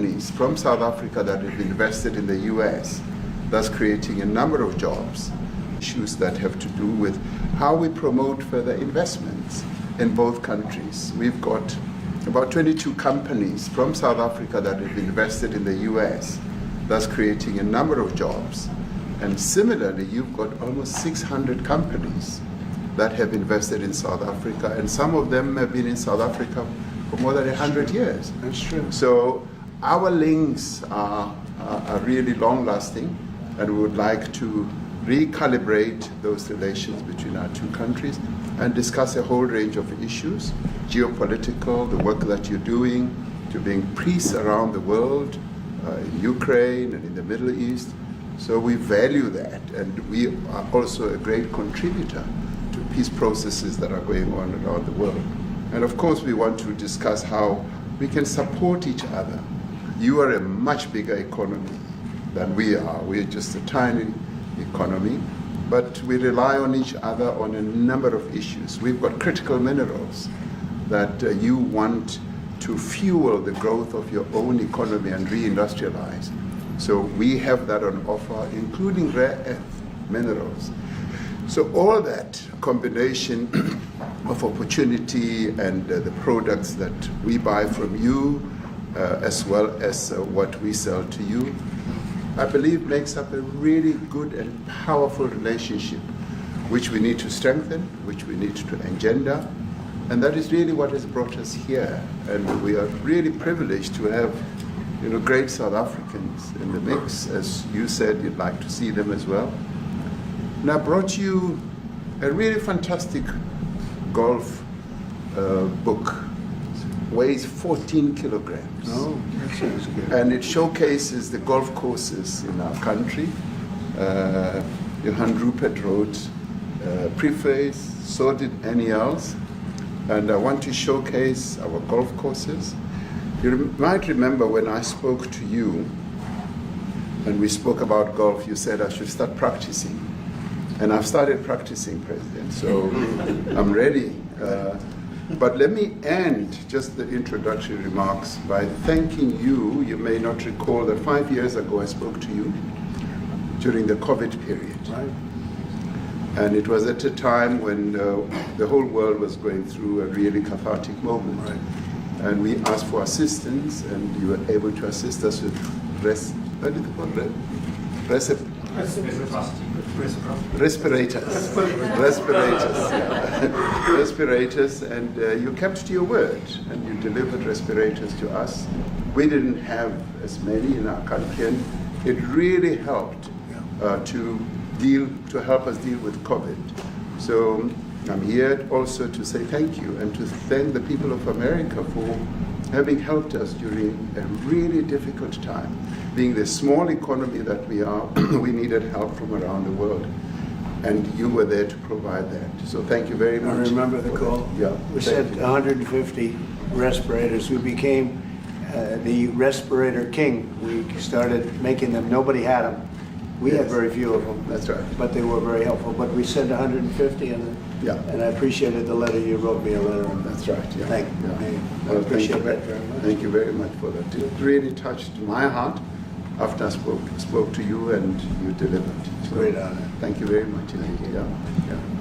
companies from South Africa that have invested in the US, thus creating a number of jobs. Issues that have to do with how we promote further investments in both countries. We've got about 22 companies from South Africa that have invested in the US, thus creating a number of jobs. And similarly, you've got almost 600 companies that have invested in South Africa, and some of them have been in South Africa for more than 100 years. That's true. So our links are really long-lasting, and we would like to recalibrate those relations between our two countries and discuss a whole range of issues, geopolitical, the work that you're doing to bring peace around the world, in Ukraine and in the Middle East. So we value that, and we are also a great contributor to peace processes that are going on around the world. And of course, we want to discuss how we can support each other. You are a much bigger economy than we are. We're just a tiny economy, but we rely on each other on a number of issues. We've got critical minerals that you want to fuel the growth of your own economy and reindustrialize. So we have that on offer, including rare earth minerals. So all that combination of opportunity and the products that we buy from you, as well as what we sell to you, I believe makes up a really good and powerful relationship, which we need to strengthen, which we need to engender. And that is really what has brought us here. And we are really privileged to have great South Africans in the mix. As you said, you'd like to see them as well. And I brought you a really fantastic golf book. Weighs 14 kilograms. Oh, that sounds good. And it showcases the golf courses in our country. Johann Rupert wrote preface, so did Annie else. And I want to showcase our golf courses. You might remember when I spoke to you and we spoke about golf, you said I should start practicing. And I've started practicing, President, so I'm ready. But let me end just the introductory remarks by thanking you. You may not recall that 5 years ago I spoke to you during the COVID period. Right. And it was at a time when the whole world was going through a really cathartic moment. Right. And we asked for assistance, and you were able to assist us with respirators. Respirators, and you kept to your word, and you delivered respirators to us. We didn't have as many in our country, and it really helped to help us deal with COVID. So I'm here also to say thank you and to thank the people of America for having helped us during a really difficult time. Being the small economy that we are, we needed help from around the world. And you were there to provide that. So thank you very much. I remember the call. Yeah. We sent 150 respirators. We became the respirator king. We started making them. Nobody had them. We had very few of them. That's right. But they were very helpful. But we sent 150, and I appreciated the letter. You wrote me a letter. That's right. Yeah. Thank you. Yeah. I appreciate that very much. Thank you very much for that. It really touched my heart after I spoke to you and you delivered. So, great honor. Thank you very much. Yeah.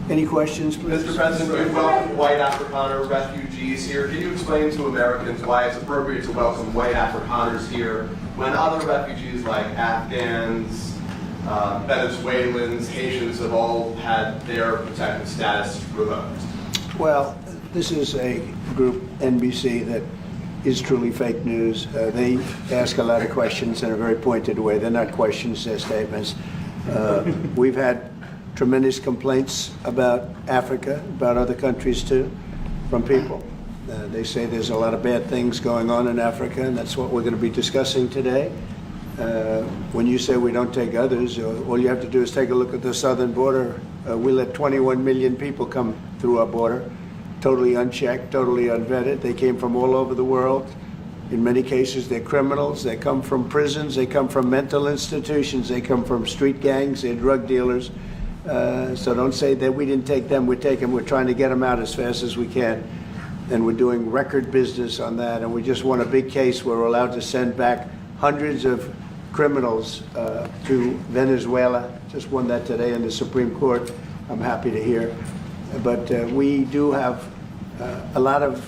Any questions, please? Mr. President, we welcome white Afrikaner refugees here. Can you explain to Americans why it's appropriate to welcome white Afrikaners here when other refugees like Afghans, Venezuelans, Haitians have all had their protected status revoked? Well, this is a group, NBC, that is truly fake news. They ask a lot of questions in a very pointed way. They're not questions, they're statements. We've had tremendous complaints about Africa, about other countries too, from people. They say there's a lot of bad things going on in Africa, and that's what we're going to be discussing today. When you say we don't take others, all you have to do is take a look at the southern border. We let 21 million people come through our border, totally unchecked, totally unvetted. They came from all over the world. In many cases, they're criminals. They come from prisons. They come from mental institutions. They come from street gangs. They're drug dealers. So don't say that we didn't take them. We take them. We're trying to get them out as fast as we can. and we're doing record business on that. And we just won a big case where we're allowed to send back hundreds of criminals to Venezuela. Just won that today in the Supreme Court. I'm happy to hear. But we do have a lot of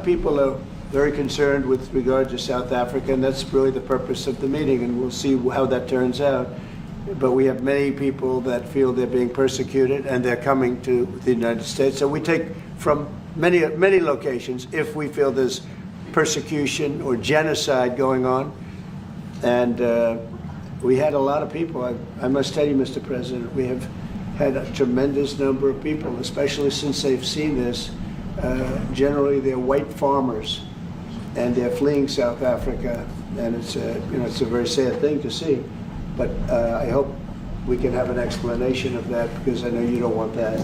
people are very concerned with regard to South Africa, and that's really the purpose of the meeting, and we'll see how that turns out. But we have many people that feel they're being persecuted, and they're coming to the United States. So we take from many locations if we feel there's persecution or genocide going on. And we had a lot of people. I must tell you, Mr. President, we have had a tremendous number of people, especially since they've seen this. Generally, they're white farmers, and they're fleeing South Africa, and it's a very sad thing to see. But I hope we can have an explanation of that, because I know you don't want that.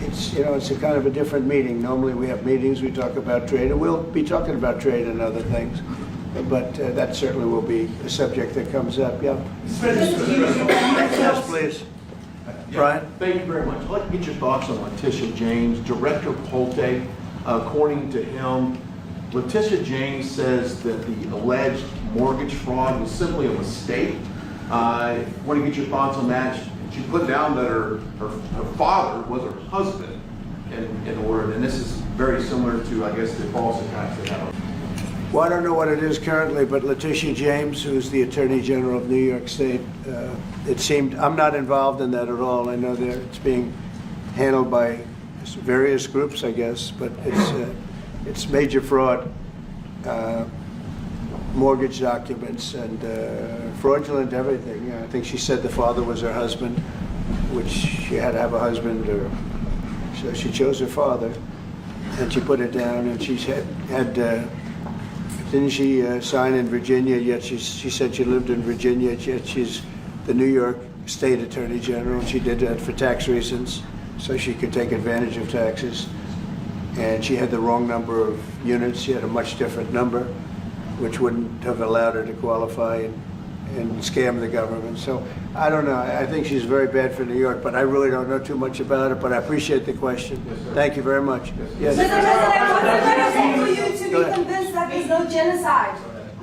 It's a kind of a different meeting. Normally we have meetings, we talk about trade, and we'll be talking about trade and other things. But that certainly will be a subject that comes up. Yeah. Yes, please. Brian? Thank you very much. I'd like to get your thoughts on Letitia James, Director Polte. According to him, Letitia James says that the alleged mortgage fraud was simply a mistake. I want to get your thoughts on that. She put down that her father was her husband in order, and this is very similar to, I guess, the false attacks they had on. Well, I don't know what it is currently, but Letitia James, who's the Attorney General of New York State, it seemed, I'm not involved in that at all. I know it's being handled by various groups, I guess, but it's major fraud, mortgage documents, and fraudulent everything. I think she said the father was her husband, which she had to have a husband, or so she chose her father, and she put it down, and she had didn't she sign in Virginia, yet she said she lived in Virginia, yet she's the New York State Attorney General, and she did that for tax reasons, so she could take advantage of taxes. And she had the wrong number of units. She had a much different number, which wouldn't have allowed her to qualify and scam the government. So I don't know. I think she's very bad for New York, but I really don't know too much about it, but I appreciate the question. Yes, thank you very much. Yes. Mr. President, what's the benefit for you to be convinced that there's no genocide?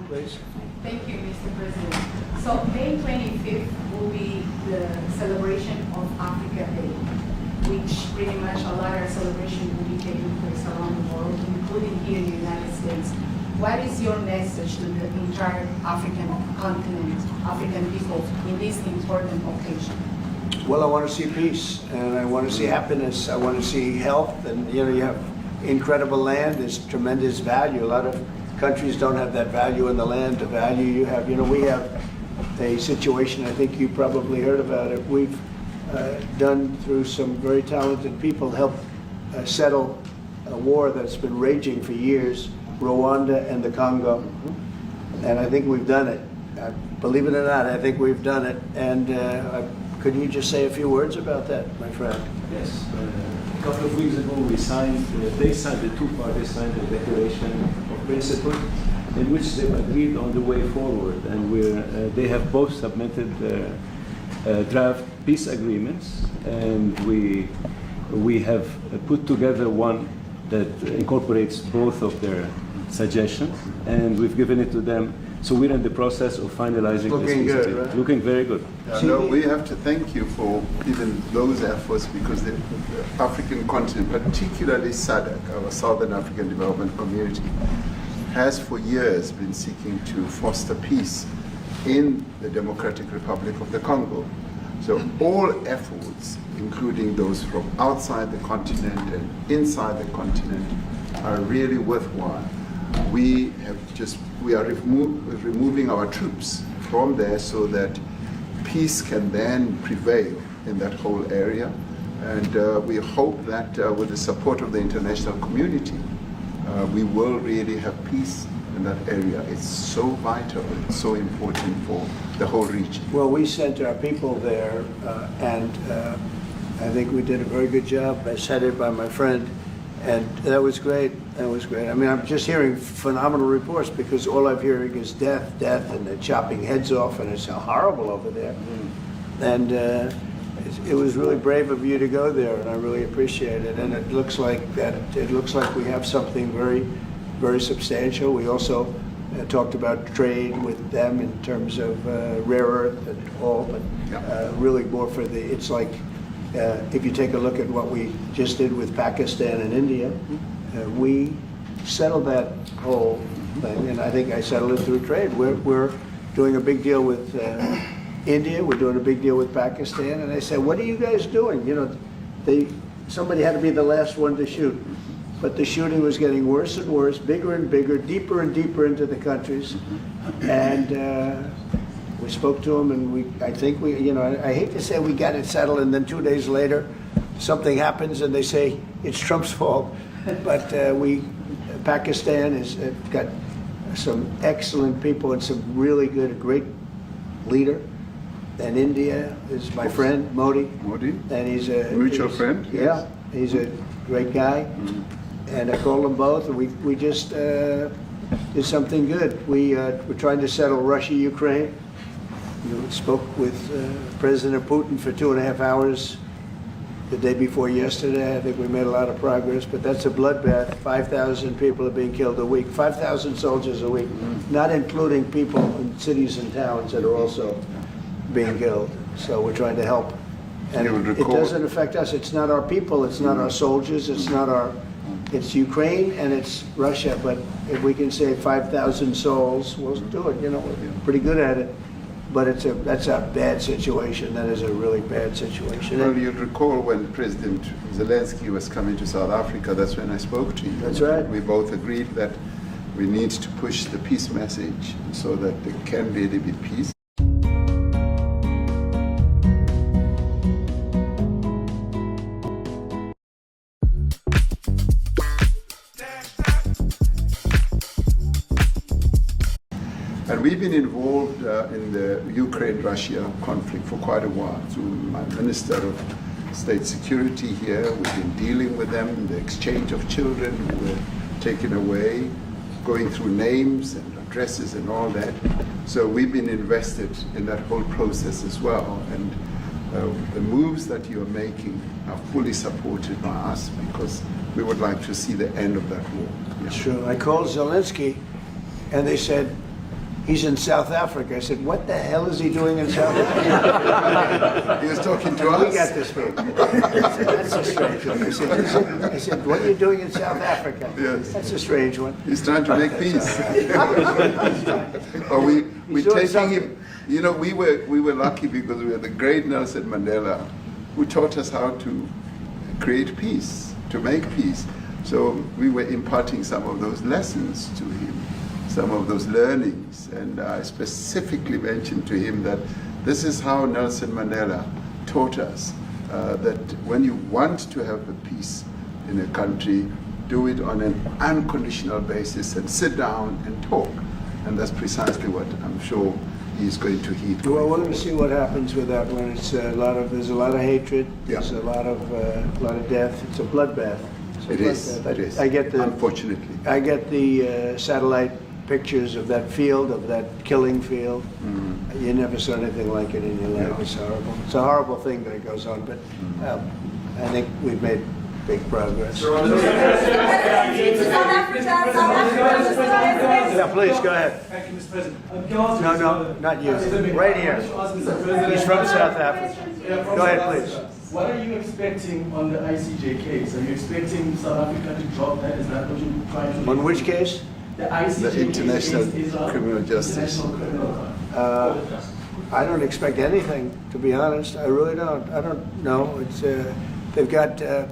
Please. Thank you, Mr. President. So May 25th will be the celebration of Africa Day, which pretty much a lot of celebration will be taking place around the world, including here in the United States. What is your message to the entire African continent, African people in this important occasion? Well, I want to see peace, and I want to see happiness. I want to see health, and you have incredible land. There's tremendous value. A lot of countries don't have that value in the land, the value you have. We have a situation, I think you probably heard about it. We've done, through some very talented people, helped settle a war that's been raging for years, Rwanda and the Congo. And I think we've done it. Believe it or not, I think we've done it. And could you just say a few words about that, my friend? Yes. A couple of weeks ago, the two parties signed a declaration of principle in which they agreed on the way forward. And they have both submitted draft peace agreements, and we have put together one that incorporates both of their suggestions, and we've given it to them. So we're in the process of finalizing Looking this. good, right? Looking very good. No, we have to thank you for even those efforts, because the African continent, particularly SADC, our Southern African Development Community, has for years been seeking to foster peace in the Democratic Republic of the Congo. So all efforts, including those from outside the continent and inside the continent, are really worthwhile. We are removing our troops from there so that peace can then prevail in that whole area. And we hope that with the support of the international community, we will really have peace in that area. It's so vital, it's so important for the whole region. Well, we sent our people there, and I think we did a very good job, as headed by my friend, and that was great. That was great. I mean, I'm just hearing phenomenal reports, because all I'm hearing is death, and they're chopping heads off, and it's horrible over there. And it was really brave of you to go there, and I really appreciate it. And it looks like we have something very, very substantial. We also talked about trade with them in terms of rare earth and all, but really more for the, it's like, if you take a look at what we just did with Pakistan and India, we settled that whole thing, and I think I settled it through trade. We're doing a big deal with India, we're doing a big deal with Pakistan, and I said, what are you guys doing? You know, somebody had to be the last one to shoot. But the shooting was getting worse and worse, bigger and bigger, deeper and deeper into the countries. And we spoke to them, and I think you know, I hate to say we got it settled, and then 2 days later, something happens, and they say it's Trump's fault. But Pakistan has got some excellent people and some really good, great leader. And India is my friend, Modi. Modi? And he's a Mutual friend? Yeah, he's a great guy. And I called them both, and we just did something good. We're trying to settle Russia, Ukraine. We spoke with President Putin for 2.5 hours the day before yesterday. I think we made a lot of progress, but that's a bloodbath. 5,000 people are being killed a week, 5,000 soldiers a week, not including people in cities and towns that are also being killed. So we're trying to help. And it doesn't affect us. It's not our people. It's not our soldiers. It's Ukraine and it's Russia. But if we can save 5,000 souls, we'll do it. You know, we're pretty good at it. But that's a bad situation. That is a really bad situation. Well, you'll recall when President Zelensky was coming to South Africa, that's when I spoke to you. That's right. We both agreed that we need to push the peace message so that there can really be peace. And we've been involved in the Ukraine-Russia conflict for quite a while through my Minister of State Security here. We've been dealing with them, the exchange of children who were taken away, going through names and addresses and all that. So we've been invested in that whole process as well. And the moves that you're making are fully supported by us because we would like to see the end of that war. It's true. I called Zelensky, and they said, he's in South Africa. I said, what the hell is he doing in South Africa? He was talking to us. We got this one. That's a strange one. I said, what are you doing in South Africa? Yes. That's a strange one. He's trying to make peace. Or we're taking him. You know, we were lucky because we had the great Nelson Mandela, who taught us how to create peace, to make peace. So we were imparting some of those lessons to him, some of those learnings, and I specifically mentioned to him that this is how Nelson Mandela taught us that when you want to have a peace in a country, do it on an unconditional basis and sit down and talk. And that's precisely what I'm sure he's going to heed. Well, I wanted to see what happens with that when it's there's a lot of hatred, there's a lot of death. It's a bloodbath. It is. Unfortunately. I get the satellite pictures of that field, of that killing field. You never saw anything like it in your life. It's horrible. It's a horrible thing that it goes on, but I think we've made big progress. Yeah, please, go ahead. Thank you, Mr. President. No, not you. Right here. He's from South Africa. Go ahead, please. What are you expecting on the ICJ case? Are you expecting South Africa to drop that? Is that what you're trying to do? On which case? The ICJ The International case is Criminal Justice. International Criminal Court. I don't expect anything, to be honest. I really don't. I don't know. It's they've got a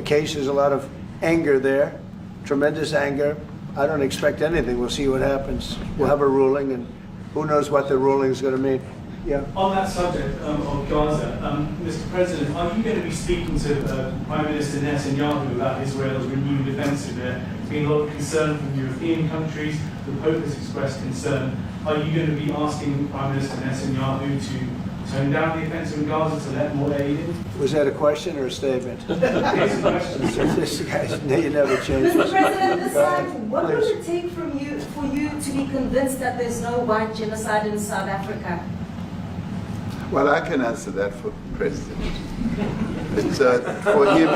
case. There's a lot of anger there, tremendous anger. I don't expect anything. We'll see what happens. We'll have a ruling, and who knows what the ruling is going to mean. Yeah. On that subject of Gaza, Mr. President, are you going to be speaking to Prime Minister Netanyahu about Israel's renewed offensive there? There's been a lot of concern from European countries. The Pope has expressed concern. Are you going to be asking Prime Minister Netanyahu to tone down the offensive in Gaza to let more aid in? Was that a question or a statement? It's a question. This guy's, you never change. Mr. President, decide what will it take for you to be convinced that there's no white genocide in South Africa? Well, I can answer that for President. It's for him.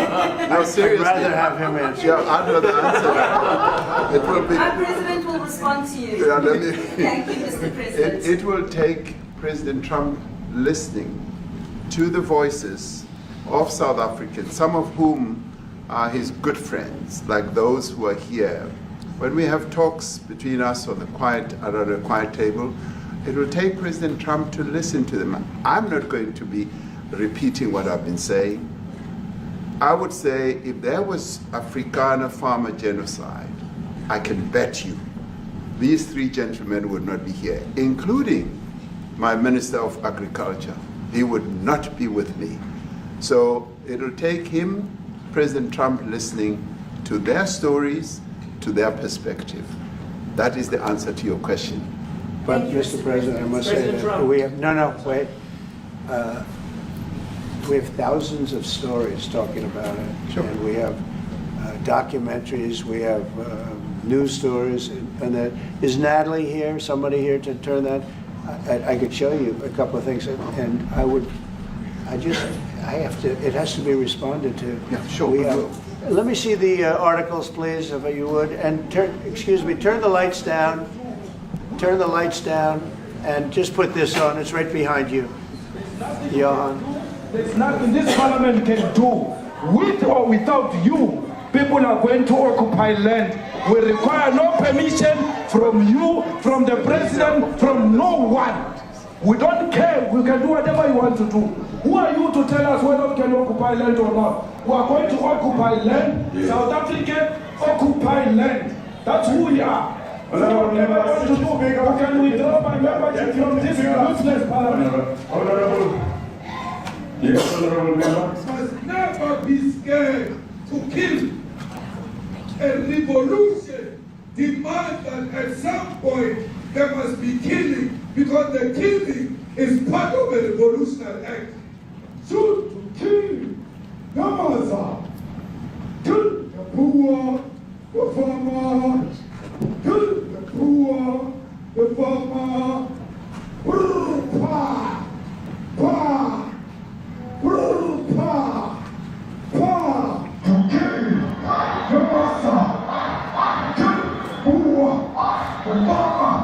No, seriously. I'd rather have him answer. Yeah, I'd rather answer that. It will be. Our president will respond to you. Yeah, let me- Thank you, Mr. President. It will take President Trump listening to the voices of South Africans, some of whom are his good friends, like those who are here. When we have talks between us on the around a quiet table, it will take President Trump to listen to them. I'm not going to be repeating what I've been saying. I would say if there was Afrikaner farmer genocide, I can bet you these three gentlemen would not be here, including my Minister of Agriculture. He would not be with me. So it'll take him, President Trump, listening to their stories, to their perspective. That is the answer to your question. But, Thank you, Mr. President, I must say President that Trump. we have, no, wait. We have thousands of stories talking about it. Sure. And we have documentaries, we have news stories, and that, is Natalie here, somebody here to turn that? I could show you a couple of things, and it has to be responded to. Yeah, sure, We we have- will. Let me see the articles, please, if you would, and turn the lights down. Turn the lights down, and just put this on. It's right behind you, Johan. There's nothing this parliament can do. With or without you, people are going to occupy land. We require no permission from you, from the president, from no one. We don't care. We can do whatever you want to do. Who are you to tell us whether we can occupy land or not? We are going to occupy land. South Africa occupy land. That's who we are. So whatever you want to do, we can withdraw my membership from this useless parliament. Honorable. Yes, honorable member. Must never be scared to kill. A revolution demands that at some point there must be killing, because the killing is part of a revolutionary act. Shoot to kill, Yamaza. Kill the poor, the farmer. Kill the poor, the farmer. Pa, pa, pa, pa. To kill, Yamaza. Kill the poor, the farmer.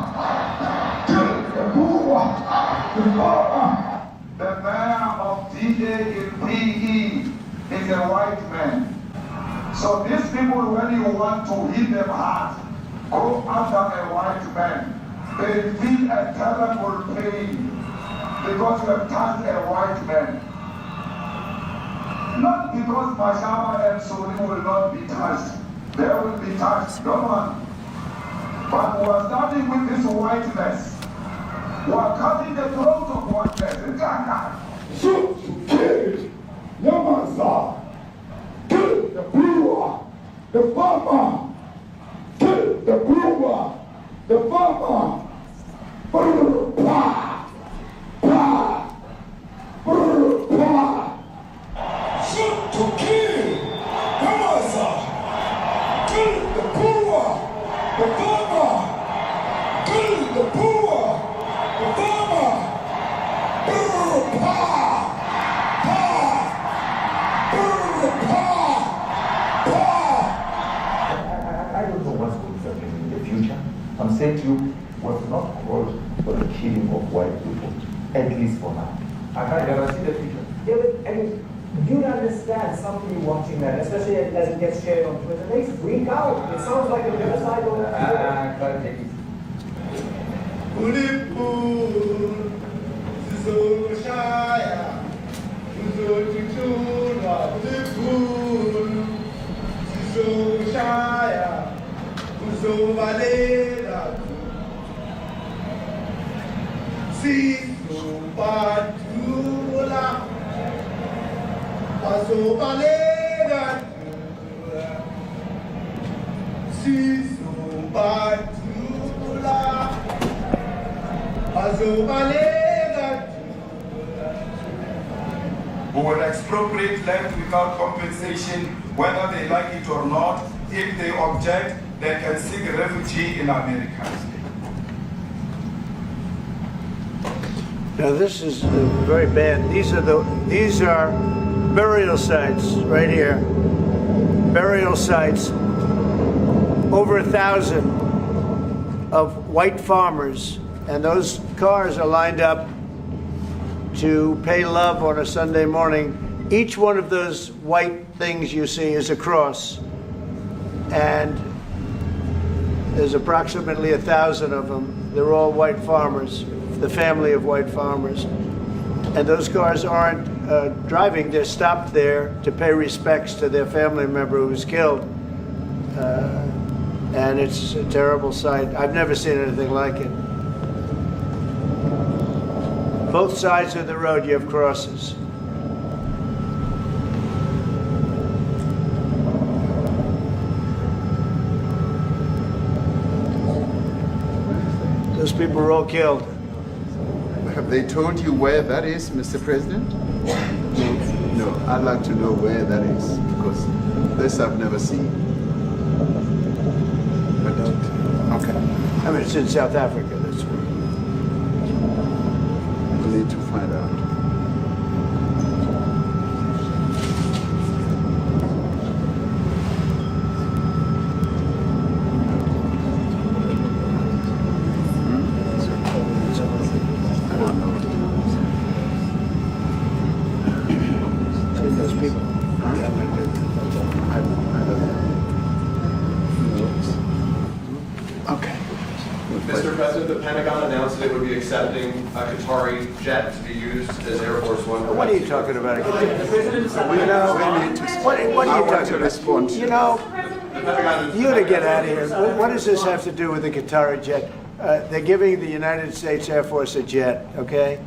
Kill the poor, the farmer. The mayor of DA in PE is a white man. So these people, when you want to hit them hard, go after a white man. They feel a terrible pain because you have touched a white man. Not because Mashama and Soni will not be touched. They will be touched, no one. But we are starting with this whiteness. We are cutting the throat of whiteness. Shoot to kill, Yamaza. Kill the brewer, the farmer. Kill the brewer, the farmer. Pa, pa, pa. Shoot to kill, Yamaza. Kill the brewer, the farmer. Kill the brewer, the farmer. I don't know what's going to happen in the future. I'm saying to you, was not called for the killing of white people, at least for now. I can't guarantee the future. Yeah, but, I mean, you understand somebody watching that, especially as it gets shared on Twitter, they freak out. It sounds like a genocide on I can't take it. Who will expropriate land without compensation, whether they like it or not. If they object, they can seek refugee in America. Now this is very bad. These are burial sites right here. Burial sites. Over 1,000 of white farmers, and those cars are lined up to pay love on a Sunday morning. Each one of those white things you see is a cross, and there's approximately 1,000 of them. They're all white farmers, the family of white farmers. And those cars aren't driving, they're stopped there to pay respects to their family member who was killed. And it's a terrible sight. I've never seen anything like it. Both sides of the road you have crosses. Those people were all killed. Have they told you where that is, Mr. President? No, I'd like to know where that is, because this I've never seen. But, okay. I mean, it's in South Africa. That's where. We'll need to find out. Those people. Okay. Mr. President, the Pentagon announced that it would be accepting a Qatari jet to be used as Air Force One. What are you talking about? You know, what are you talking about? You know, you to get out of here. What does this have to do with the Qatari jet? They're giving the United States Air Force a jet, okay?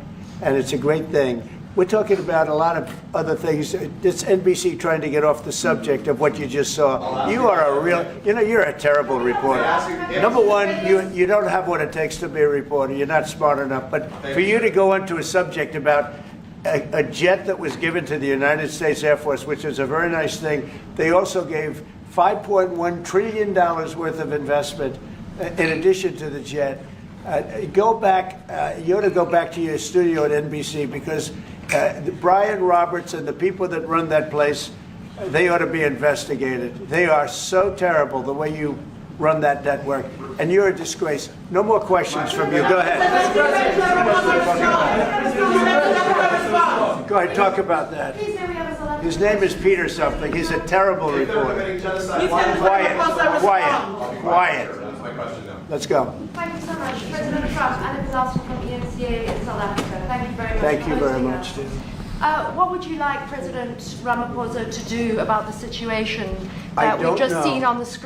And it's a great thing. We're talking about a lot of other things. It's NBC trying to get off the subject of what you just saw. You are a real, you know, you're a terrible reporter. Number one, you don't have what it takes to be a reporter. You're not smart enough. But for you to go into a subject about a jet that was given to the United States Air Force, which is a very nice thing, they also gave $5.1 trillion worth of investment in addition to the jet. Go back, you ought to go back to your studio at NBC, because Brian Roberts and the people that run that place, they ought to be investigated. They are so terrible the way you run that network, and you're a disgrace. No more questions from you. Go ahead. Go ahead, talk about that. His name is Peter something. He's a terrible reporter. Quiet. Let's go. Thank you so much. President Trump, Anna Pilato from ENCA in South Africa. Thank you very much. Thank you very much, Steve. What would you like President Ramaphosa to do about the situation that we've just seen on the screen?